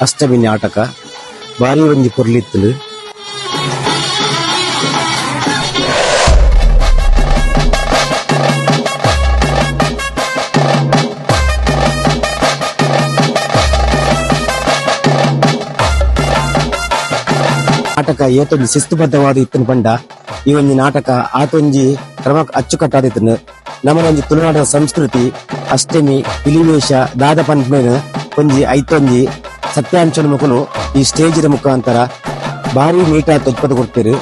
ಅಷ್ಟಮಿ ನಾಟಕ ಬಾರಿ ಒಂಜಿ ಪೊರ್ಲಿತ್ತಲು ನಾಟಕ ಏತೊಂದು ಶಿಸ್ತುಬದ್ಧವಾದ ಇತ್ತನ ಪಂಡ ಈ ಒಂಜಿ ನಾಟಕ ಆತೊಂಜಿ ಕ್ರಮ ಅಚ್ಚುಕಟ್ಟಾದಿತ್ತನು ನಮ್ಮನ ಒಂಜಿ ತುಳುನಾಡಿನ ಸಂಸ್ಕೃತಿ ಅಷ್ಟಮಿ ಪಿಲಿವೇಷ ದಾದ ಪಂಪನ ಒಂಜಿ ಐತೊಂಜಿ ಸತ್ಯಾಂಶನ ಮುಖನು ಈ ಸ್ಟೇಜಿನ ಮುಖಾಂತರ ಭಾರಿ ನೀಟಾಗಿ ತೊಜ್ಪದ ಕೊಡ್ತೇರು.